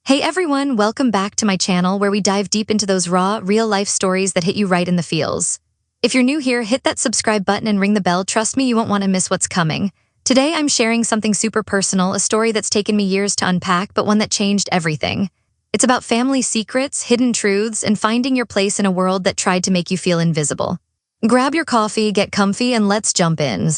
Hey everyone, welcome back to my channel where we dive deep into those raw, real-life stories that hit you right in the feels. If you're new here, hit that subscribe button and ring the bell. Trust me, you won't want to miss what's coming. Today I'm sharing something super personal, a story that's taken me years to unpack, but one that changed everything. It's about family secrets, hidden truths, and finding your place in a world that tried to make you feel invisible. Grab your coffee, get comfy, and let's jump in.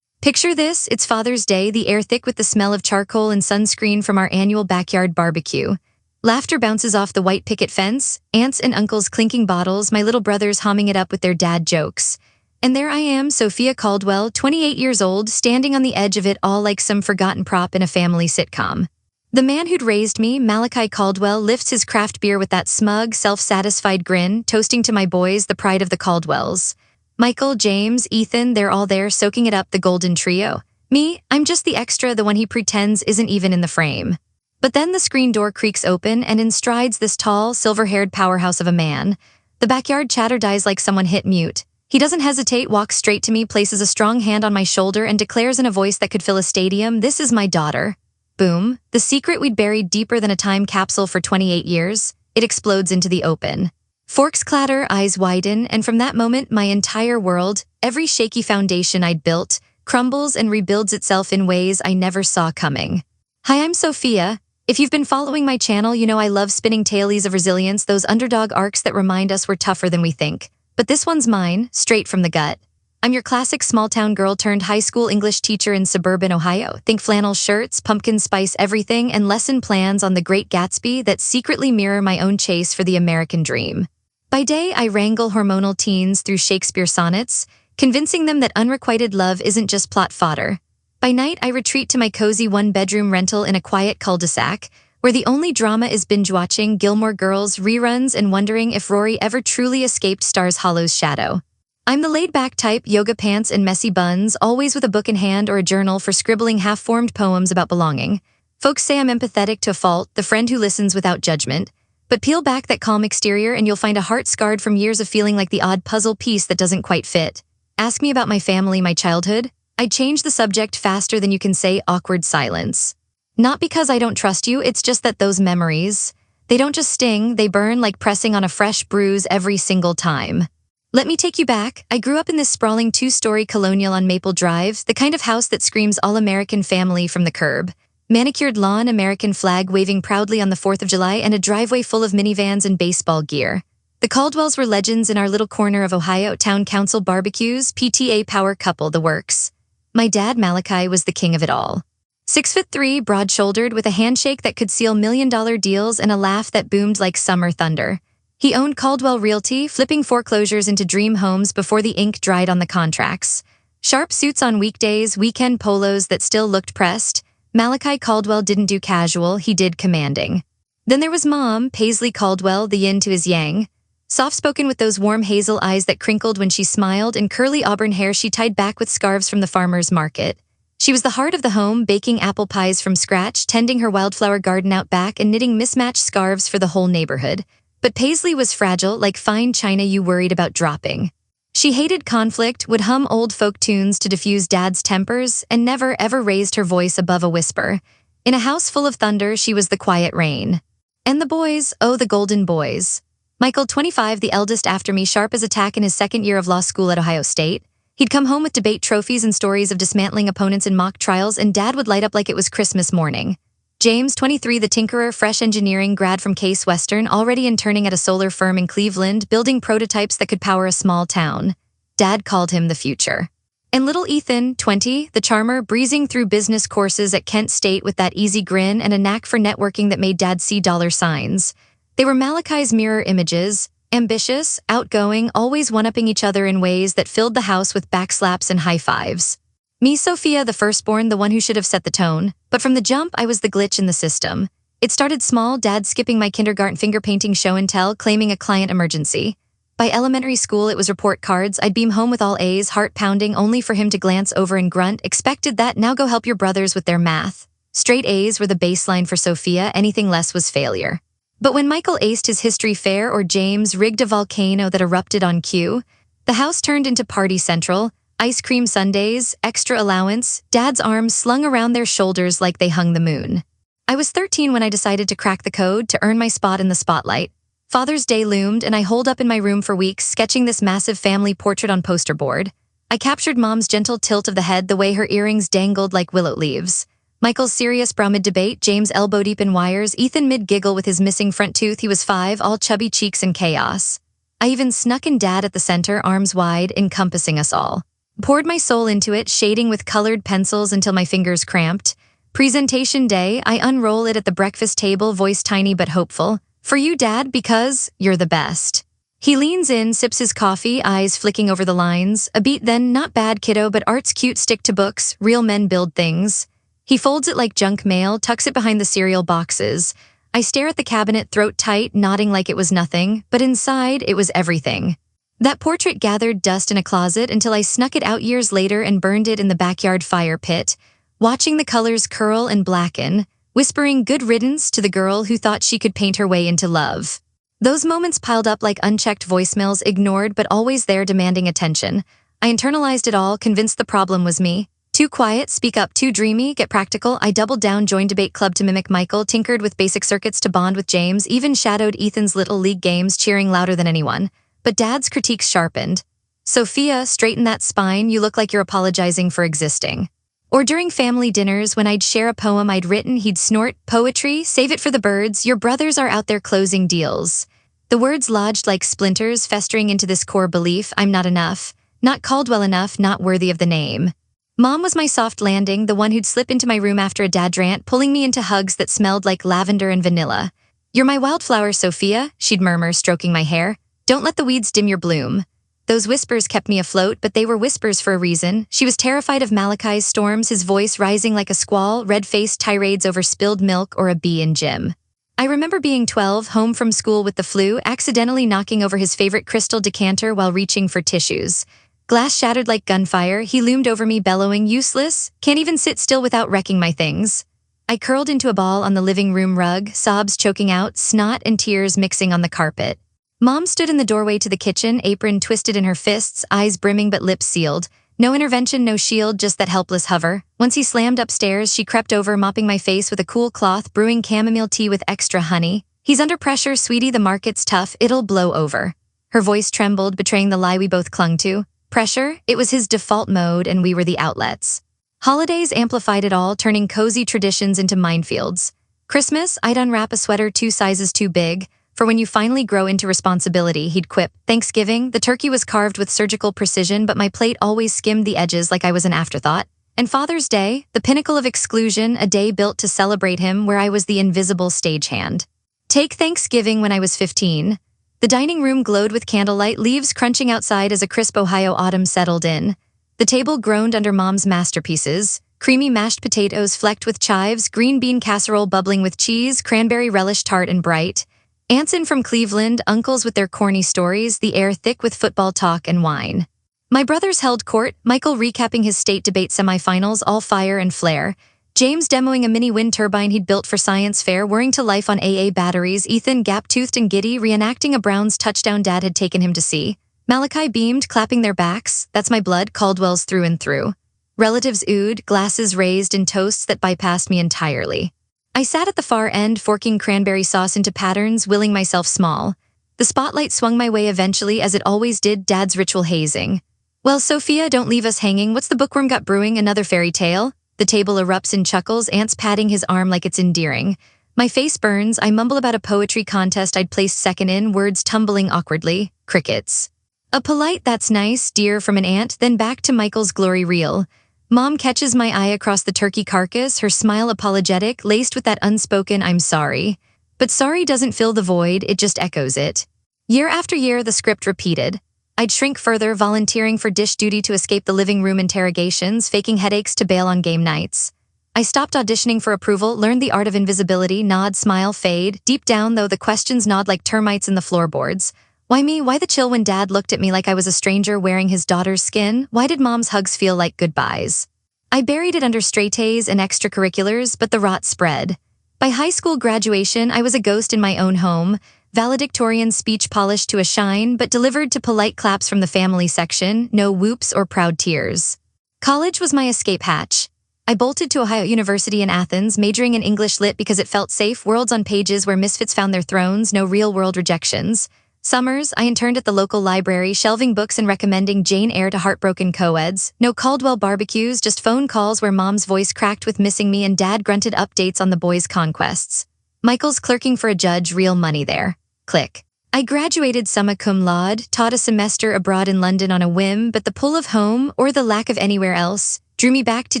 Picture this, it's Father's Day, the air thick with the smell of charcoal and sunscreen from our annual backyard barbecue. Laughter bounces off the white picket fence, aunts and uncles clinking bottles, my little brothers humming it up with their dad jokes. And there I am, Sophia Caldwell, 28 years old, standing on the edge of it all like some forgotten prop in a family sitcom. The man who'd raised me, Malachi Caldwell, lifts his craft beer with that smug, self-satisfied grin, toasting to my boys, the pride of the Caldwells. Michael, James, Ethan, they're all there, soaking it up, the golden trio. Me, I'm just the extra, the one he pretends isn't even in the frame. But then the screen door creaks open, and in strides this tall, silver-haired powerhouse of a man. The backyard chatter dies like someone hit mute. He doesn't hesitate, walks straight to me, places a strong hand on my shoulder, and declares in a voice that could fill a stadium, "This is my daughter." Boom. The secret we'd buried deeper than a time capsule for 28 years. It explodes into the open. Forks clatter, eyes widen, and from that moment, my entire world, every shaky foundation I'd built, crumbles and rebuilds itself in ways I never saw coming. Hi, I'm Sophia. If you've been following my channel, you know I love spinning tales of resilience, those underdog arcs that remind us we're tougher than we think. But this one's mine, straight from the gut. I'm your classic small-town girl turned high school English teacher in suburban Ohio. Think flannel shirts, pumpkin spice everything, and lesson plans on The Great Gatsby that secretly mirror my own chase for the American dream. By day, I wrangle hormonal teens through Shakespeare sonnets, convincing them that unrequited love isn't just plot fodder. By night, I retreat to my cozy one-bedroom rental in a quiet cul-de-sac, where the only drama is binge-watching Gilmore Girls reruns and wondering if Rory ever truly escaped Stars Hollow's shadow. I'm the laid-back type, yoga pants and messy buns, always with a book in hand or a journal for scribbling half-formed poems about belonging. Folks say I'm empathetic to a fault, the friend who listens without judgment. But peel back that calm exterior and you'll find a heart scarred from years of feeling like the odd puzzle piece that doesn't quite fit. Ask me about my family, my childhood. I'd change the subject faster than you can say awkward silence. Not because I don't trust you, it's just that those memories, they don't just sting, they burn like pressing on a fresh bruise every single time. Let me take you back. I grew up in this sprawling two-story colonial on Maple Drive, the kind of house that screams all-American family from the curb. Manicured lawn, American flag waving proudly on the 4th of July, and a driveway full of minivans and baseball gear. The Caldwells were legends in our little corner of Ohio, town council barbecues, PTA power couple, the works. My dad, Malachi, was the king of it all. 6'3", broad-shouldered, with a handshake that could seal million-dollar deals and a laugh that boomed like summer thunder. He owned Caldwell Realty, flipping foreclosures into dream homes before the ink dried on the contracts. Sharp suits on weekdays, weekend polos that still looked pressed. Malachi Caldwell didn't do casual, he did commanding. Then there was Mom, Paisley Caldwell, the yin to his yang. Soft-spoken with those warm hazel eyes that crinkled when she smiled and curly auburn hair she tied back with scarves from the farmer's market. She was the heart of the home, baking apple pies from scratch, tending her wildflower garden out back, and knitting mismatched scarves for the whole neighborhood. But Paisley was fragile, like fine china you worried about dropping. She hated conflict, would hum old folk tunes to diffuse Dad's tempers, and never ever raised her voice above a whisper. In a house full of thunder, she was the quiet rain. And the boys, oh the golden boys. Michael, 25, the eldest after me, sharp as a tack in his second year of law school at Ohio State. He'd come home with debate trophies and stories of dismantling opponents in mock trials, and Dad would light up like it was Christmas morning. James, 23, the tinkerer, fresh engineering grad from Case Western, already interning at a solar firm in Cleveland, building prototypes that could power a small town. Dad called him the future. And little Ethan, 20, the charmer, breezing through business courses at Kent State with that easy grin and a knack for networking that made Dad see dollar signs. They were Malachi's mirror images, ambitious, outgoing, always one-upping each other in ways that filled the house with backslaps and high-fives. Me, Sophia, the firstborn, the one who should have set the tone. But from the jump, I was the glitch in the system. It started small, Dad skipping my kindergarten finger-painting show and tell, claiming a client emergency. By elementary school, it was report cards. I'd beam home with all A's, heart-pounding, only for him to glance over and grunt, "Expected that, now go help your brothers with their math." Straight A's were the baseline for Sophia, anything less was failure. But when Michael aced his history fair or James rigged a volcano that erupted on cue, the house turned into party central. Ice cream sundaes, extra allowance, Dad's arms slung around their shoulders like they hung the moon. I was 13 when I decided to crack the code to earn my spot in the spotlight. Father's Day loomed, and I holed up in my room for weeks, sketching this massive family portrait on poster board. I captured Mom's gentle tilt of the head, the way her earrings dangled like willow leaves. Michael's serious brow mid-debate, James elbow-deep in wires, Ethan mid-giggle with his missing front tooth. He was 5, all chubby cheeks and chaos. I even snuck in Dad at the center, arms wide, encompassing us all. Poured my soul into it, shading with colored pencils until my fingers cramped. Presentation day, I unroll it at the breakfast table, voice tiny but hopeful. For you, Dad, because you're the best. He leans in, sips his coffee, eyes flicking over the lines. A beat then, not bad, kiddo, but art's cute, stick to books, real men build things. He folds it like junk mail, tucks it behind the cereal boxes. I stare at the cabinet, throat tight, nodding like it was nothing, but inside, it was everything. That portrait gathered dust in a closet until I snuck it out years later and burned it in the backyard fire pit, watching the colors curl and blacken, whispering good riddance to the girl who thought she could paint her way into love. Those moments piled up like unchecked voicemails, ignored but always there demanding attention. I internalized it all, convinced the problem was me. Too quiet, speak up, too dreamy, get practical. I doubled down, joined debate club to mimic Michael, tinkered with basic circuits to bond with James, even shadowed Ethan's little league games, cheering louder than anyone. But Dad's critiques sharpened. Sophia, straighten that spine, you look like you're apologizing for existing. Or during family dinners, when I'd share a poem I'd written, he'd snort, poetry, save it for the birds, your brothers are out there closing deals. The words lodged like splinters, festering into this core belief, I'm not enough, not called well enough, not worthy of the name. Mom was my soft landing, the one who'd slip into my room after a dad rant, pulling me into hugs that smelled like lavender and vanilla. You're my wildflower, Sophia, she'd murmur, stroking my hair. Don't let the weeds dim your bloom. Those whispers kept me afloat, but they were whispers for a reason. She was terrified of Malachi's storms, his voice rising like a squall, red-faced tirades over spilled milk or a bee in gym. I remember being 12, home from school with the flu, accidentally knocking over his favorite crystal decanter while reaching for tissues. Glass shattered like gunfire, he loomed over me bellowing, useless, can't even sit still without wrecking my things. I curled into a ball on the living room rug, sobs choking out, snot and tears mixing on the carpet. Mom stood in the doorway to the kitchen, apron twisted in her fists, eyes brimming but lips sealed. No intervention, no shield, just that helpless hover. Once he slammed upstairs, she crept over, mopping my face with a cool cloth, brewing chamomile tea with extra honey. He's under pressure, sweetie, the market's tough, it'll blow over. Her voice trembled, betraying the lie we both clung to. Pressure? It was his default mode, and we were the outlets. Holidays amplified it all, turning cozy traditions into minefields. Christmas, I'd unwrap a sweater 2 sizes too big. For when you finally grow into responsibility, he'd quip. Thanksgiving, the turkey was carved with surgical precision, but my plate always skimmed the edges like I was an afterthought. And Father's Day, the pinnacle of exclusion, a day built to celebrate him where I was the invisible stagehand. Take Thanksgiving when I was 15. The dining room glowed with candlelight, leaves crunching outside as a crisp Ohio autumn settled in. The table groaned under Mom's masterpieces. Creamy mashed potatoes flecked with chives, green bean casserole bubbling with cheese, cranberry relish tart and bright. Aunts in from Cleveland, uncles with their corny stories, the air thick with football talk and wine. My brothers held court, Michael recapping his state debate semifinals, all fire and flare. James demoing a mini wind turbine he'd built for science fair, whirring to life on AA batteries. Ethan, gap-toothed and giddy, reenacting a Browns touchdown Dad had taken him to see. Malachi beamed, clapping their backs. That's my blood, Caldwell's through and through. Relatives oohed, glasses raised in toasts that bypassed me entirely. I sat at the far end, forking cranberry sauce into patterns, willing myself small. The spotlight swung my way eventually, as it always did, Dad's ritual hazing. Well, Sophia, don't leave us hanging. What's the bookworm got brewing? Another fairy tale? The table erupts in chuckles, Aunt's patting his arm like it's endearing. My face burns, I mumble about a poetry contest I'd placed second in, words tumbling awkwardly. Crickets. A polite, that's nice, dear, from an aunt, then back to Michael's glory reel. Mom catches my eye across the turkey carcass, her smile apologetic, laced with that unspoken I'm sorry. But sorry doesn't fill the void, it just echoes it. Year after year, the script repeated. I'd shrink further, volunteering for dish duty to escape the living room interrogations, faking headaches to bail on game nights. I stopped auditioning for approval, learned the art of invisibility, nod, smile, fade. Deep down, though, the questions gnawed like termites in the floorboards. Why me? Why the chill when Dad looked at me like I was a stranger wearing his daughter's skin? Why did Mom's hugs feel like goodbyes? I buried it under straightays and extracurriculars, but the rot spread. By high school graduation, I was a ghost in my own home, valedictorian speech polished to a shine, but delivered to polite claps from the family section, no whoops or proud tears. College was my escape hatch. I bolted to Ohio University in Athens, majoring in English Lit because it felt safe, worlds on pages where misfits found their thrones, no real-world rejections. Summers, I interned at the local library, shelving books and recommending Jane Eyre to heartbroken co-eds. No Caldwell barbecues, just phone calls where mom's voice cracked with missing me and dad grunted updates on the boys' conquests. Michael's clerking for a judge, real money there. Click. I graduated summa cum laude, taught a semester abroad in London on a whim, but the pull of home, or the lack of anywhere else, drew me back to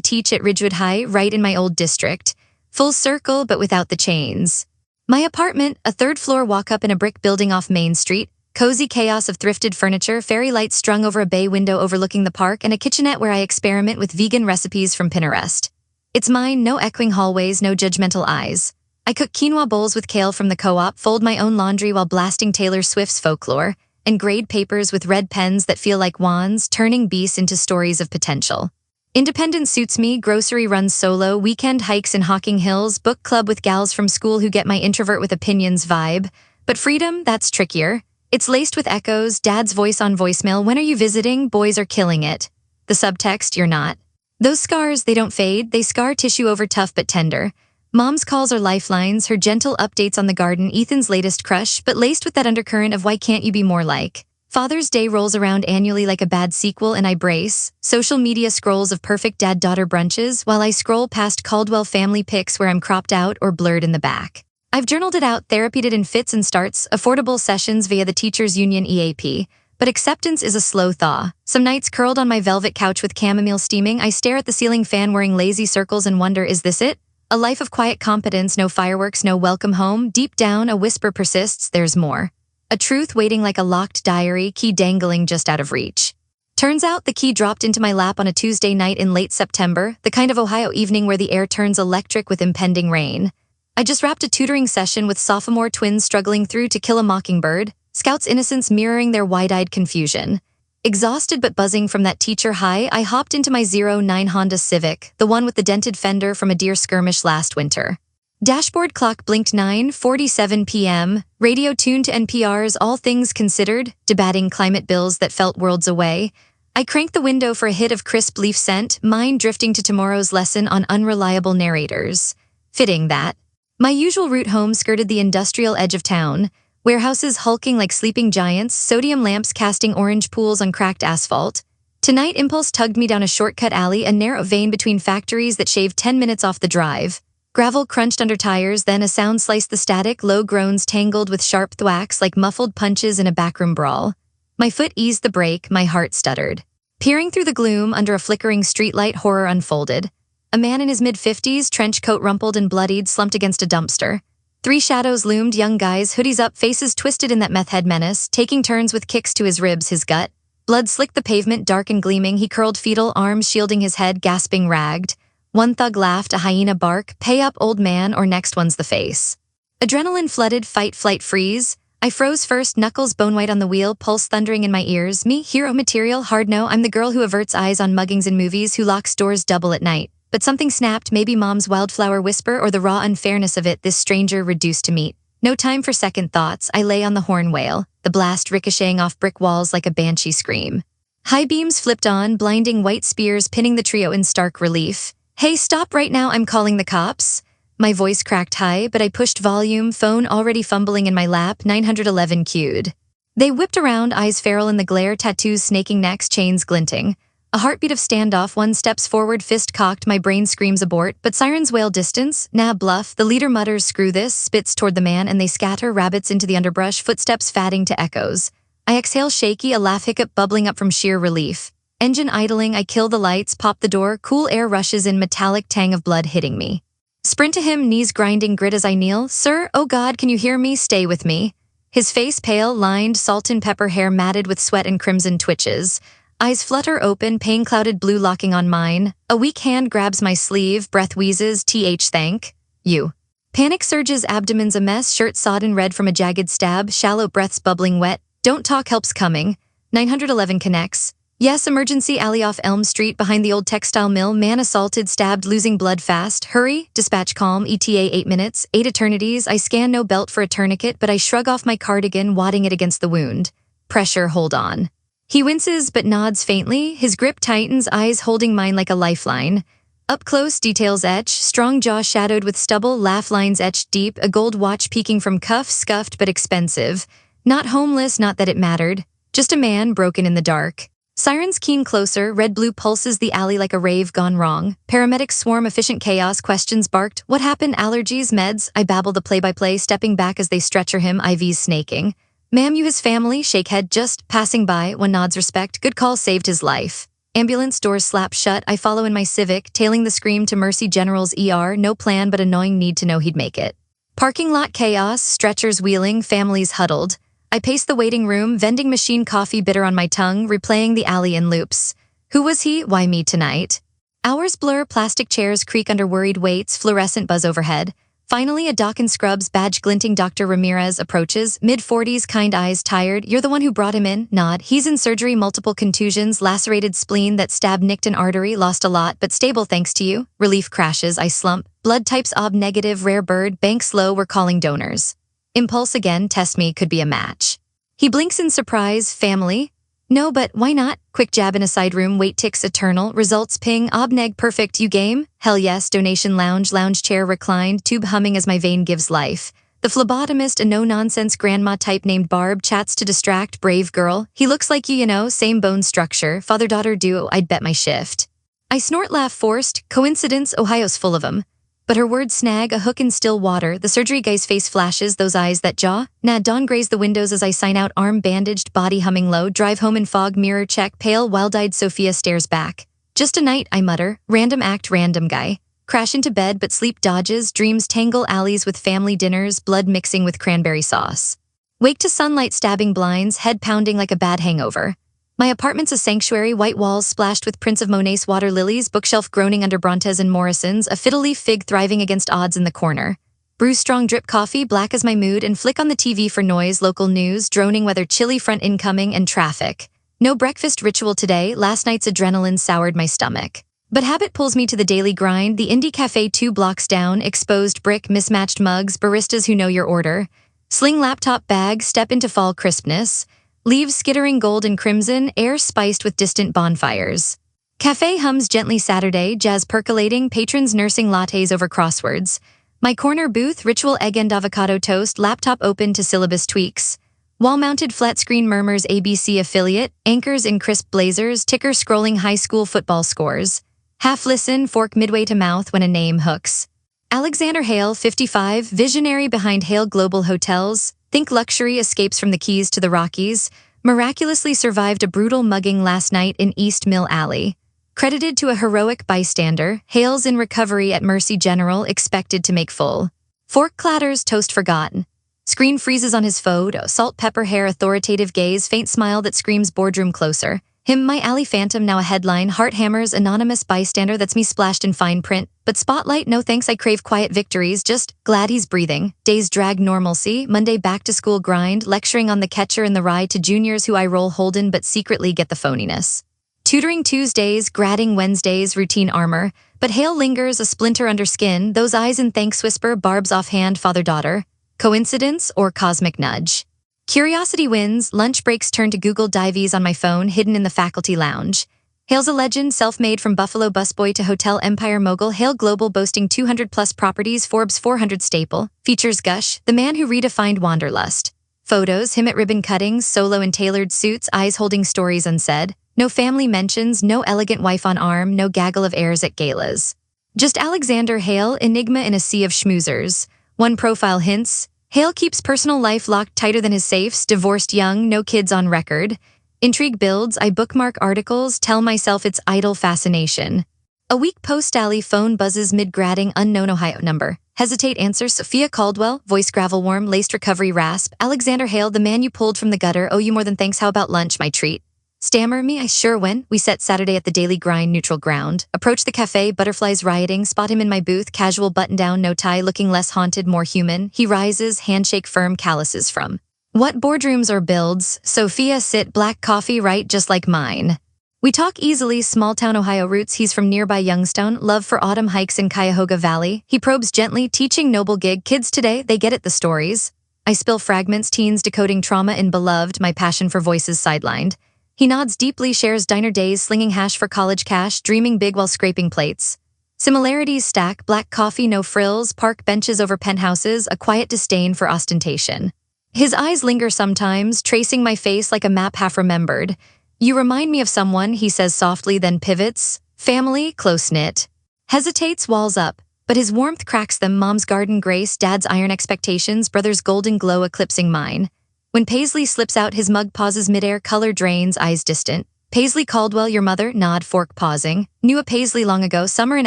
teach at Ridgewood High, right in my old district. Full circle, but without the chains. My apartment, a third-floor walk-up in a brick building off Main Street, cozy chaos of thrifted furniture, fairy lights strung over a bay window overlooking the park, and a kitchenette where I experiment with vegan recipes from Pinterest. It's mine, no echoing hallways, no judgmental eyes. I cook quinoa bowls with kale from the co-op, fold my own laundry while blasting Taylor Swift's folklore, and grade papers with red pens that feel like wands, turning beasts into stories of potential. Independence suits me, grocery runs solo, weekend hikes in Hocking Hills, book club with gals from school who get my introvert with opinions vibe. But freedom, that's trickier. It's laced with echoes, dad's voice on voicemail, when are you visiting, boys are killing it. The subtext, you're not. Those scars, they don't fade, they scar tissue over tough but tender. Mom's calls are lifelines, her gentle updates on the garden, Ethan's latest crush, but laced with that undercurrent of why can't you be more like. Father's Day rolls around annually like a bad sequel and I brace. Social media scrolls of perfect dad-daughter brunches while I scroll past Caldwell family pics where I'm cropped out or blurred in the back. I've journaled it out, therapied it in fits and starts, affordable sessions via the Teachers Union EAP. But acceptance is a slow thaw. Some nights curled on my velvet couch with chamomile steaming, I stare at the ceiling fan wearing lazy circles and wonder, is this it? A life of quiet competence, no fireworks, no welcome home. Deep down, a whisper persists, there's more. A truth waiting like a locked diary, key dangling just out of reach. Turns out the key dropped into my lap on a Tuesday night in late September, the kind of Ohio evening where the air turns electric with impending rain. I just wrapped a tutoring session with sophomore twins struggling through To Kill a Mockingbird, Scout's innocence mirroring their wide-eyed confusion. Exhausted but buzzing from that teacher high, I hopped into my 09 Honda Civic, the one with the dented fender from a deer skirmish last winter. Dashboard clock blinked 9:47 p.m., radio tuned to NPR's All Things Considered, debating climate bills that felt worlds away. I cranked the window for a hit of crisp leaf scent, mind drifting to tomorrow's lesson on unreliable narrators. Fitting that. My usual route home skirted the industrial edge of town, warehouses hulking like sleeping giants, sodium lamps casting orange pools on cracked asphalt. Tonight, impulse tugged me down a shortcut alley, a narrow vein between factories that shaved 10 minutes off the drive. Gravel crunched under tires, then a sound sliced the static, low groans tangled with sharp thwacks like muffled punches in a backroom brawl. My foot eased the brake, my heart stuttered. Peering through the gloom under a flickering streetlight, horror unfolded. A man in his mid-50s, trench coat rumpled and bloodied, slumped against a dumpster. 3 shadows loomed, young guys, hoodies up, faces twisted in that meth-head menace, taking turns with kicks to his ribs, his gut. Blood slicked the pavement, dark and gleaming, he curled fetal, arms shielding his head, gasping, ragged. One thug laughed, a hyena bark, pay up, old man, or next one's the face. Adrenaline flooded, fight, flight, freeze. I froze first, knuckles bone white on the wheel, pulse thundering in my ears. Me, hero material, hard no, I'm the girl who averts eyes on muggings in movies, who locks doors double at night. But something snapped, maybe mom's wildflower whisper or the raw unfairness of it, this stranger reduced to meat. No time for second thoughts, I lay on the horn wail, the blast ricocheting off brick walls like a banshee scream. High beams flipped on, blinding white spears pinning the trio in stark relief. Hey, stop right now, I'm calling the cops. My voice cracked high, but I pushed volume, phone already fumbling in my lap, 911 cued. They whipped around, eyes feral in the glare, tattoos snaking necks, chains glinting. A heartbeat of standoff, one steps forward, fist cocked, my brain screams abort, but sirens wail distance, nah bluff, the leader mutters screw this, spits toward the man and they scatter, rabbits into the underbrush, footsteps fatting to echoes. I exhale shaky, a laugh hiccup bubbling up from sheer relief. Engine idling, I kill the lights, pop the door, cool air rushes in, metallic tang of blood hitting me. Sprint to him, knees grinding, grit as I kneel. Sir, oh God, can you hear me? Stay with me. His face pale, lined, salt and pepper hair matted with sweat and crimson twitches. Eyes flutter open, pain-clouded blue locking on mine. A weak hand grabs my sleeve, breath wheezes, thank you. Panic surges, abdomen's a mess, shirt sodden red from a jagged stab, shallow breaths bubbling wet. Don't talk, help's coming. 911 connects. Yes, emergency alley off Elm Street behind the old textile mill, man assaulted, stabbed, losing blood fast. Hurry, dispatch calm, ETA 8 minutes, 8 eternities. I scan no belt for a tourniquet, but I shrug off my cardigan, wadding it against the wound. Pressure, hold on. He winces but nods faintly, his grip tightens, eyes holding mine like a lifeline. Up close, details etch, strong jaw shadowed with stubble, laugh lines etched deep, a gold watch peeking from cuff, scuffed but expensive. Not homeless, not that it mattered. Just a man broken in the dark. Sirens keen closer, red-blue pulses the alley like a rave gone wrong. Paramedics swarm efficient chaos, questions barked. What happened? Allergies, meds? I babble the play-by-play, stepping back as they stretcher him, IVs snaking. Ma'am, you his family? Shake head, just passing by, one nods respect. Good call, saved his life. Ambulance doors slap shut, I follow in my Civic, tailing the scream to Mercy General's ER, no plan but annoying need to know he'd make it. Parking lot chaos, stretchers wheeling, families huddled. I pace the waiting room, vending machine coffee bitter on my tongue, replaying the alley in loops. Who was he? Why me tonight? Hours blur, plastic chairs creak under worried weights, fluorescent buzz overhead. Finally, a doc in scrubs, badge glinting Dr. Ramirez approaches, mid-40s, kind eyes, tired. You're the one who brought him in? Nod. He's in surgery, multiple contusions, lacerated spleen that stabbed nicked an artery, lost a lot, but stable thanks to you. Relief crashes, I slump. Blood types ob negative, rare bird, bank slow, we're calling donors. Impulse again, test me, could be a match. He blinks in surprise, family? No, but why not? Quick jab in a side room, wait ticks eternal, results ping, obneg perfect, you game? Hell yes, donation lounge chair reclined, tube humming as my vein gives life. The phlebotomist, a no-nonsense grandma type named Barb, chats to distract, brave girl. He looks like you know, same bone structure, father-daughter duo, I'd bet my shift. I snort laugh forced, coincidence, Ohio's full of 'em. But her words snag, a hook in still water, the surgery guy's face flashes, those eyes, that jaw. Nah, dawn graze the windows as I sign out, arm bandaged, body humming low, drive home in fog, mirror check, pale, wild-eyed Sophia stares back. Just a night, I mutter, random act, random guy. Crash into bed, but sleep dodges, dreams tangle alleys with family dinners, blood mixing with cranberry sauce. Wake to sunlight stabbing blinds, head pounding like a bad hangover. My apartment's a sanctuary, white walls splashed with prints of Monet's water lilies, bookshelf groaning under Brontes and Morrison's, a fiddle-leaf fig thriving against odds in the corner. Brew strong drip coffee, black as my mood, and flick on the TV for noise, local news, droning weather, chilly front incoming, and traffic. No breakfast ritual today, last night's adrenaline soured my stomach. But habit pulls me to the daily grind, the indie cafe 2 blocks down, exposed brick, mismatched mugs, baristas who know your order. Sling laptop bag, step into fall crispness. Leaves skittering gold and crimson, air spiced with distant bonfires. Cafe hums gently Saturday, jazz percolating, patrons nursing lattes over crosswords. My corner booth, ritual egg and avocado toast, laptop open to syllabus tweaks. Wall-mounted flat screen murmurs ABC affiliate, anchors in crisp blazers, ticker scrolling high school football scores. Half listen, fork midway to mouth when a name hooks. Alexander Hale, 55, visionary behind Hale Global Hotels. Think luxury escapes from the Keys to the Rockies, miraculously survived a brutal mugging last night in East Mill Alley. Credited to a heroic bystander, Hale's in recovery at Mercy General, expected to make full. Fork clatters, toast forgotten. Screen freezes on his photo, salt pepper hair, authoritative gaze, faint smile that screams boardroom closer. Him, my alley phantom, now a headline, heart hammers, anonymous bystander, that's me splashed in fine print. But spotlight, no thanks, I crave quiet victories, just glad he's breathing. Days drag normalcy, Monday back to school grind, lecturing on the catcher in the rye to juniors who I roll Holden but secretly get the phoniness. Tutoring Tuesdays, grading Wednesdays, routine armor. But Hale lingers, a splinter under skin, those eyes in thanks whisper, Barb's offhand, father-daughter. Coincidence or cosmic nudge? Curiosity wins, lunch breaks turn to Google Dives on my phone, hidden in the faculty lounge. Hale's a legend, self-made from Buffalo busboy to hotel empire mogul, Hale Global boasting 200-plus properties, Forbes 400 staple. Features gush, the man who redefined wanderlust. Photos, him at ribbon cuttings, solo in tailored suits, eyes holding stories unsaid. No family mentions, no elegant wife on arm, no gaggle of heirs at galas. Just Alexander Hale, enigma in a sea of schmoozers. One profile hints, Hale keeps personal life locked tighter than his safes, divorced young, no kids on record. Intrigue builds, I bookmark articles, tell myself it's idle fascination. A week post-alley phone buzzes mid-gradding, unknown Ohio number. Hesitate answer, Sophia Caldwell, voice gravel warm, laced recovery rasp. Alexander Hale, the man you pulled from the gutter, owe you more than thanks, how about lunch, my treat? Stammer me, I sure when. We set Saturday at the daily grind, neutral ground. Approach the cafe, butterflies rioting, spot him in my booth, casual button-down, no tie, looking less haunted, more human. He rises, handshake firm, calluses from. What boardrooms or builds? Sophia sit, black coffee, right, just like mine. We talk easily, small-town Ohio roots, he's from nearby Youngstown, love for autumn hikes in Cuyahoga Valley. He probes gently, teaching noble gig, kids today, they get it, the stories. I spill fragments, teens decoding trauma in beloved, my passion for voices sidelined. He nods deeply, shares diner days, slinging hash for college cash, dreaming big while scraping plates. Similarities stack: black coffee, no frills, park benches over penthouses, a quiet disdain for ostentation. His eyes linger sometimes, tracing my face like a map half remembered. You remind me of someone, he says softly, then pivots. Family, close-knit. Hesitates, walls up. But his warmth cracks them: mom's garden grace, dad's iron expectations, brother's golden glow eclipsing mine. When Paisley slips out, his mug pauses midair, color drains, eyes distant. Paisley Caldwell, your mother, nod, fork pausing. Knew a Paisley long ago, summer in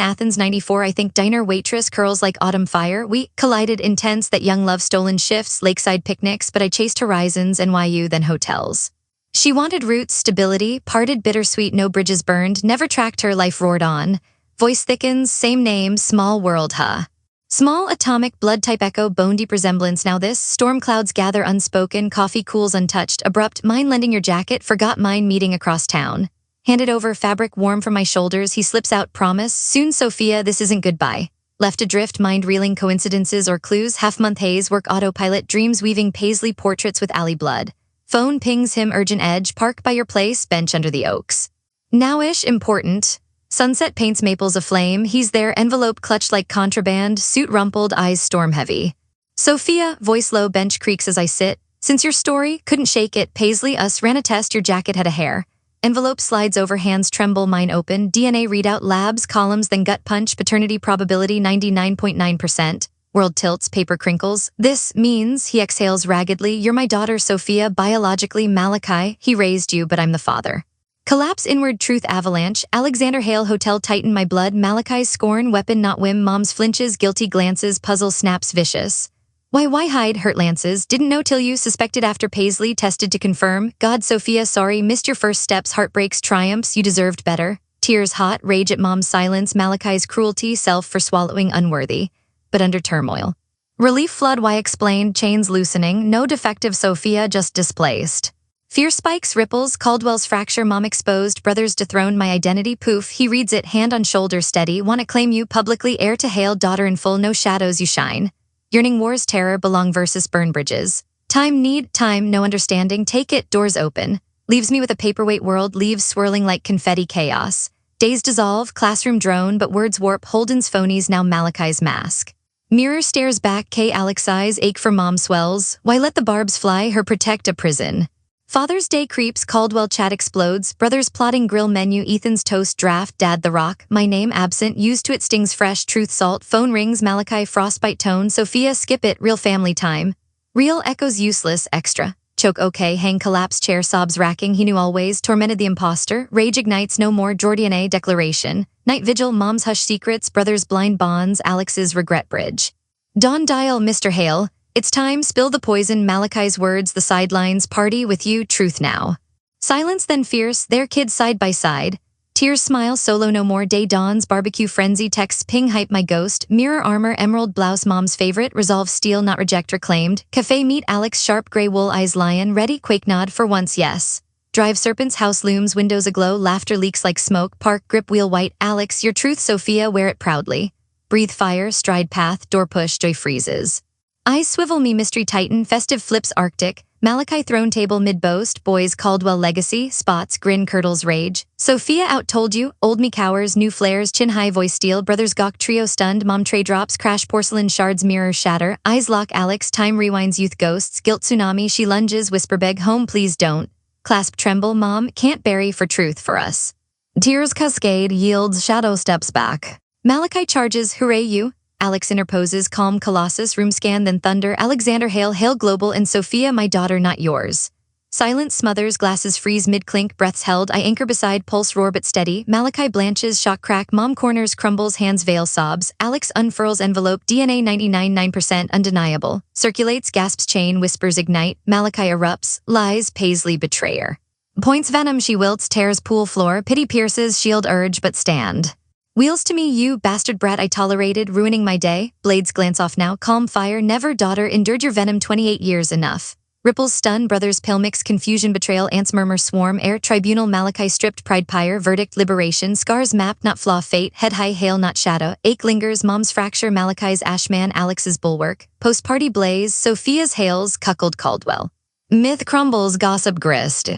Athens, 94, I think, diner waitress, curls like autumn fire. We collided, intense, that young love, stolen shifts, lakeside picnics, but I chased horizons, NYU, then hotels. She wanted roots, stability, parted bittersweet, no bridges burned, never tracked her, life roared on. Voice thickens, same name, small world, huh? Small atomic blood type echo, bone deep resemblance. Now this, storm clouds gather unspoken, coffee cools untouched, abrupt, mine lending your jacket, forgot mine meeting across town. Handed over, fabric warm from my shoulders, he slips out, promise, soon Sophia, this isn't goodbye. Left adrift, mind reeling, coincidences or clues, half-month haze, work autopilot, dreams weaving Paisley portraits with alley blood. Phone pings him, urgent edge, park by your place, bench under the oaks. Nowish, important. Sunset paints maples aflame, he's there, envelope clutched like contraband, suit rumpled, eyes storm-heavy. Sophia, voice low, bench creaks as I sit. Since your story, couldn't shake it, Paisley, us, ran a test, your jacket had a hair. Envelope slides over, hands tremble, mine open, DNA readout, labs, columns, then gut punch, paternity probability 99.9%. World tilts, paper crinkles. This means, he exhales raggedly, you're my daughter, Sophia, biologically Malachi, he raised you, but I'm the father. Collapse, inward truth avalanche, Alexander Hale, hotel titan, my blood, Malachi's scorn, weapon not whim, mom's flinches, guilty glances, puzzle snaps, vicious. Why hide, hurt lances, didn't know till you, suspected after Paisley, tested to confirm, God, Sophia, sorry, missed your first steps, heartbreaks, triumphs, you deserved better. Tears hot, rage at mom's silence, Malachi's cruelty, self for swallowing unworthy, but under turmoil. Relief flood, why explained, chains loosening, no defective Sophia, just displaced. Fear spikes, ripples, Caldwell's fracture, mom exposed, brothers dethroned, my identity, poof, he reads it, hand on shoulder steady, wanna claim you publicly, heir to Hale, daughter in full, no shadows, you shine. Yearning wars, terror, belong versus burn bridges. Time, need, time, no understanding, take it, doors open. Leaves me with a paperweight world, leaves swirling like confetti chaos. Days dissolve, classroom drone, but words warp, Holden's phonies, now Malachi's mask. Mirror stares back, K. Alex eyes, ache for mom swells, why let the barbs fly, her protect a prison. Father's Day creeps, Caldwell chat explodes, brothers plotting grill menu, Ethan's toast draft, dad the rock, my name absent, used to it stings fresh, truth salt, phone rings, Malachi frostbite tone, Sophia skip it, real family time. Real echoes useless, extra. Choke okay, hang collapse chair, sobs racking, he knew always, tormented the imposter, rage ignites, no more, Jordiane declaration. Night vigil, mom's hush secrets, brothers blind bonds, Alex's regret bridge. Dawn dial, Mr. Hale. It's time, spill the poison, Malachi's words, the sidelines, party with you, truth now. Silence then fierce, their kids side by side. Tears smile, solo no more, day dawns, barbecue frenzy, texts, ping hype my ghost, mirror armor, emerald blouse, mom's favorite, resolve steal, not reject reclaimed, cafe meet, Alex sharp gray wool eyes lion, ready, quake nod, for once yes. Drive serpents, house looms, windows aglow, laughter leaks like smoke, park grip wheel white, Alex, your truth, Sophia, wear it proudly. Breathe fire, stride path, door push, joy freezes. Eyes swivel me, mystery titan, festive flips arctic, Malachi throne table mid-boast, boys Caldwell legacy, spots, grin curdles rage. Sophia outtold you, old me cowers, new flares, chin high voice steel, brothers gawk trio stunned, mom tray drops, crash porcelain shards mirror shatter, eyes lock Alex, time rewinds youth ghosts, guilt tsunami, she lunges, whisper beg, home please don't. Clasp tremble, mom, can't bury for truth for us. Tears cascade, yields, shadow steps back. Malachi charges, hooray you. Alex interposes, calm colossus, room scan, then thunder, Alexander Hale, Hale global, and Sophia, my daughter, not yours. Silence smothers, glasses freeze mid-clink, breaths held, I anchor beside, pulse roar but steady, Malachi blanches, shock crack, mom corners, crumbles, hands veil sobs, Alex unfurls envelope, DNA 99.9% undeniable, circulates, gasps chain, whispers ignite, Malachi erupts, lies, Paisley betrayer. Points venom, she wilts, tears pool floor, pity pierces, shield urge but stand. Wheels to me, you bastard brat I tolerated, ruining my day, blades glance off now, calm fire, never daughter, endured your venom 28 years enough. Ripples stun, brothers pale mix, confusion betrayal, ants murmur swarm, air, tribunal, Malachi stripped, pride pyre, verdict, liberation, scars map, not flaw, fate, head high, hail, not shadow, ache lingers, mom's fracture, Malachi's ashman, Alex's bulwark, post-party blaze, Sophia's hails, cuckold Caldwell. Myth crumbles, gossip grist.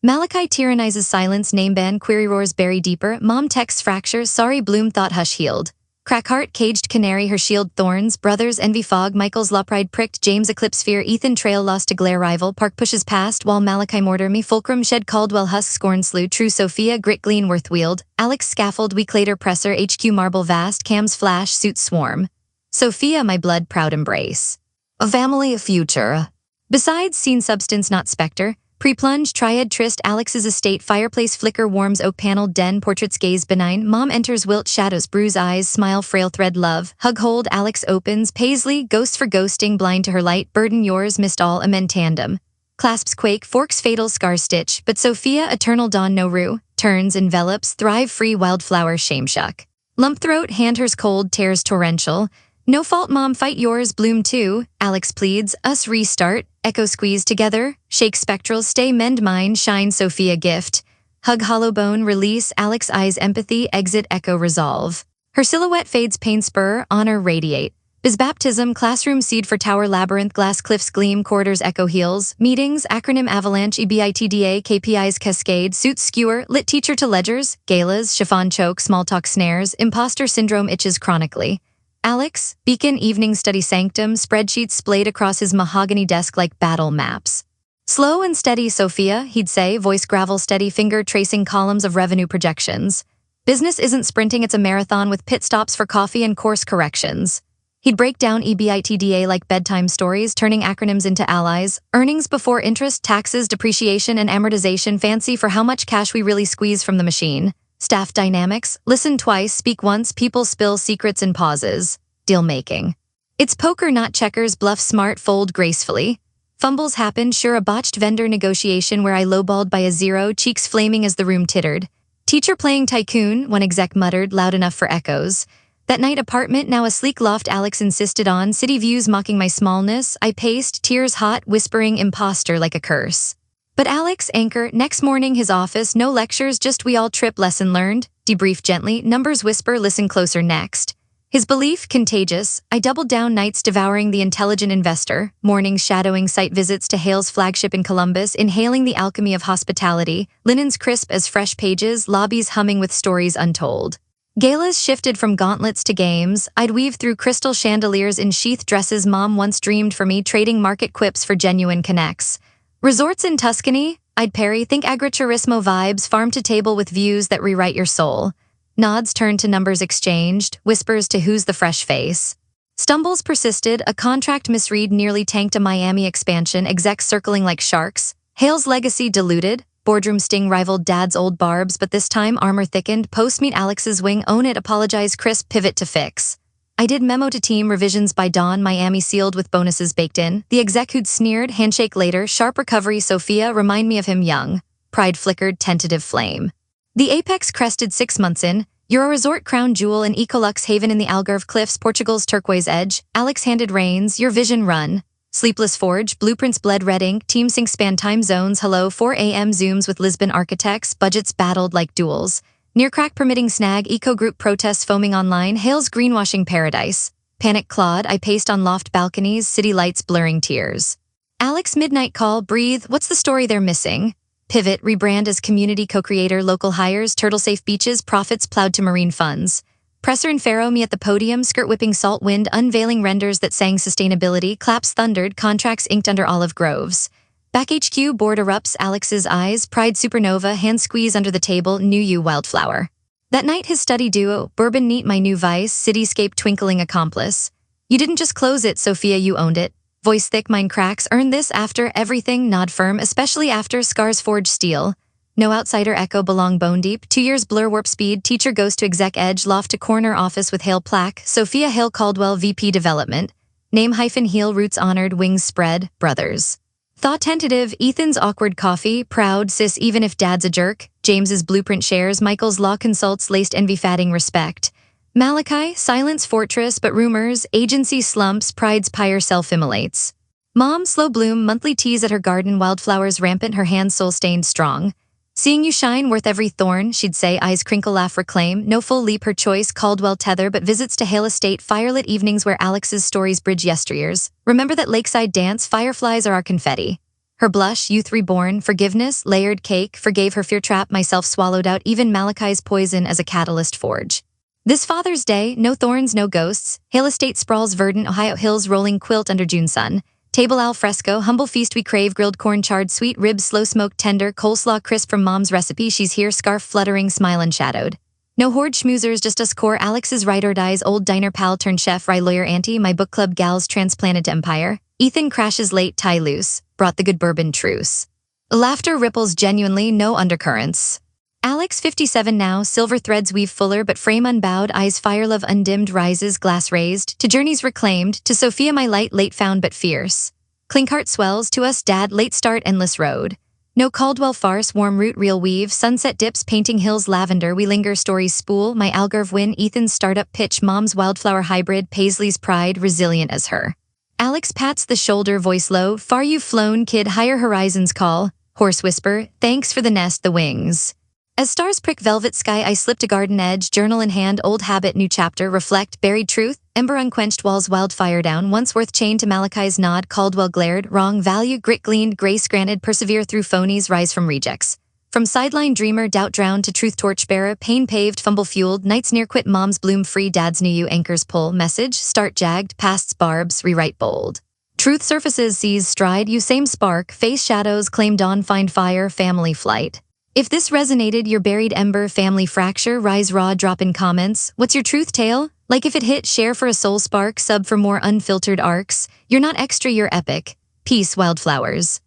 Malachi tyrannizes silence, name ban, query roars bury deeper, mom texts fracture, sorry Bloom thought hush healed. Crackheart, Caged Canary, Her Shield Thorns, Brothers, Envy Fog, Michael's Lopride Pricked, James Eclipse Fear, Ethan Trail Lost to Glare Rival, Park Pushes Past, Wall Malachi Mortar Me, Fulcrum Shed Caldwell Husk Scorn Slew, True Sophia, Grit Glean Worth Wield, Alex Scaffold, Weeklater Presser, HQ Marble Vast, Cam's Flash, Suit Swarm. Sophia, My Blood Proud Embrace. A Family of Future. Besides Scene Substance Not Spectre, Pre-plunge, Triad Tryst, Alex's Estate, Fireplace Flicker, Warms, Oak Paneled Den, Portraits Gaze Benign, Mom Enters, Wilt, Shadows, Bruise Eyes, Smile, Frail Thread, Love, Hug Hold, Alex Opens, Paisley, Ghosts for Ghosting, Blind to Her Light, Burden Yours, Missed All, Amend Tandem, Clasps Quake, Forks Fatal, Scar Stitch, But Sophia, Eternal Dawn, No Rue, Turns, Envelops, Thrive Free, Wildflower, Shame Shuck, Lump Throat, Hand Hers Cold, Tears Torrential, No Fault Mom Fight Yours, Bloom 2, Alex Pleads, Us Restart, Echo Squeeze Together, Shake Spectral, Stay Mend Mine, Shine Sophia Gift, Hug Hollow Bone, Release, Alex Eyes Empathy, Exit Echo Resolve. Her Silhouette Fades, Pain Spur, Honor Radiate. Biz Baptism, Classroom Seed for Tower Labyrinth, Glass Cliffs Gleam, Quarters Echo Heals, Meetings, Acronym Avalanche, EBITDA, KPIs Cascade, Suits Skewer, Lit Teacher to Ledgers, Galas, Chiffon Choke, Small Talk Snares, Imposter Syndrome Itches Chronically. Alex, Beacon Evening Study Sanctum, spreadsheets splayed across his mahogany desk like battle maps. Slow and steady, Sophia, he'd say, voice gravel steady finger tracing columns of revenue projections. Business isn't sprinting, it's a marathon with pit stops for coffee and course corrections. He'd break down EBITDA like bedtime stories, turning acronyms into allies. Earnings before interest, taxes, depreciation, and amortization, fancy for how much cash we really squeeze from the machine. Staff dynamics, listen twice, speak once, people spill secrets and pauses. Deal making. It's poker, not checkers, bluff smart, fold gracefully. Fumbles happen, sure, a botched vendor negotiation where I lowballed by a zero, cheeks flaming as the room tittered. Teacher playing tycoon, one exec muttered, loud enough for echoes. That night apartment, now a sleek loft Alex insisted on, city views mocking my smallness, I paced, tears hot, whispering imposter like a curse. But Alex, anchor, next morning his office, no lectures, just we all trip, lesson learned, debrief gently, numbers whisper, listen closer next. His belief, contagious, I doubled down nights devouring The Intelligent Investor, mornings shadowing site visits to Hale's flagship in Columbus, inhaling the alchemy of hospitality, linens crisp as fresh pages, lobbies humming with stories untold. Galas shifted from gauntlets to games, I'd weave through crystal chandeliers in sheath dresses Mom once dreamed for me, trading market quips for genuine connects. Resorts in Tuscany, I'd parry, think agriturismo vibes, farm to table with views that rewrite your soul. Nods turned to numbers exchanged, whispers to who's the fresh face. Stumbles persisted, a contract misread nearly tanked a Miami expansion, execs circling like sharks. Hale's legacy diluted, boardroom sting rivaled Dad's old barbs, but this time armor thickened, post meet Alex's wing, own it, apologize, crisp, pivot to fix. I did memo to team, revisions by dawn, Miami sealed with bonuses baked in. The exec who'd sneered, handshake later, sharp recovery, Sophia, remind me of him young. Pride flickered, tentative flame. The apex crested 6 months in. You're a resort crown jewel, an Ecolux haven in the Algarve Cliffs, Portugal's turquoise edge. Alex handed reins, your vision run. Sleepless Forge, blueprints bled red ink, team sync span time zones, hello 4 a.m. Zooms with Lisbon architects, budgets battled like duels. Near crack permitting snag, eco-group protests foaming online, Hale's greenwashing paradise. Panic clawed, I paced on loft balconies, city lights blurring tears. Alex midnight call, breathe, what's the story they're missing? Pivot, rebrand as community co-creator, local hires, turtle-safe beaches, profits plowed to marine funds. Presser and Pharaoh, me at the podium, skirt whipping salt wind, unveiling renders that sang sustainability, claps thundered, contracts inked under olive groves. Back HQ, board erupts, Alex's eyes, pride supernova, hand squeeze under the table, knew you, wildflower. That night his study duo, bourbon neat, my new vice, cityscape twinkling accomplice. You didn't just close it, Sophia, you owned it. Voice thick, mind cracks, earn this after everything, nod firm, especially after scars forge steel. No outsider echo belong bone deep, 2 years blur warp speed, teacher goes to exec edge, loft to corner office with Hale plaque, Sophia Hale Caldwell VP development. Name hyphen heel roots honored, wings spread, brothers. Thought tentative, Ethan's awkward coffee, proud, sis even if dad's a jerk, James's blueprint shares, Michael's law consults laced envy fatting respect. Malachi, silence fortress, but rumors, agency slumps, pride's pyre self-immolates. Mom, slow bloom, monthly teas at her garden, wildflowers rampant, her hands soul-stained strong. Seeing you shine, worth every thorn, she'd say, eyes crinkle, laugh, reclaim, no full leap, her choice, Caldwell tether, but visits to Hale Estate, firelit evenings where Alex's stories bridge yesteryears. Remember that lakeside dance, fireflies are our confetti. Her blush, youth reborn, forgiveness, layered cake, forgave her fear trap, myself swallowed out, even Malachi's poison as a catalyst forge. This Father's Day, no thorns, no ghosts. Hill Estate sprawls verdant, Ohio hills rolling quilt under June sun. Table al fresco, humble feast we crave, grilled corn charred, sweet ribs, slow smoked tender, coleslaw crisp from mom's recipe, she's here, scarf fluttering, smile unshadowed. No horde schmoozers, just us core, Alex's ride or dies, old diner pal turned chef, rye lawyer auntie, my book club gals transplanted to Empire. Ethan crashes late, tie loose, brought the good bourbon truce. Laughter ripples genuinely, no undercurrents. Alex 57 now, silver threads weave fuller but frame unbowed, eyes fire love undimmed, rises, glass raised, to journeys reclaimed, to Sophia my light, late found but fierce. Clinkheart swells, to us dad, late start, endless road. No Caldwell farce, warm root, real weave, sunset dips, painting hills, lavender, we linger, stories spool, my Algarve win, Ethan's startup pitch, mom's wildflower hybrid, Paisley's pride, resilient as her. Alex pats the shoulder, voice low, far you've flown, kid, higher horizons call, horse whisper, thanks for the nest, the wings. As stars prick velvet sky, I slip to garden edge, journal in hand, old habit, new chapter, reflect, buried truth, ember unquenched walls, wildfire down, once worth chained to Malachi's nod, Caldwell glared, wrong value, grit gleaned, grace granted, persevere through phonies, rise from rejects. From sideline dreamer, doubt drowned to truth torchbearer, pain paved, fumble fueled, nights near quit, mom's bloom free, dad's new you, anchors pull, message, start jagged, past's barbs, rewrite bold. Truth surfaces, sees stride, you same spark, face shadows, claim dawn, find fire, family flight. If this resonated, your buried ember, family fracture, rise raw, drop in comments. What's your truth tale? Like if it hit, share for a soul spark, sub for more unfiltered arcs. You're not extra, you're epic. Peace, wildflowers.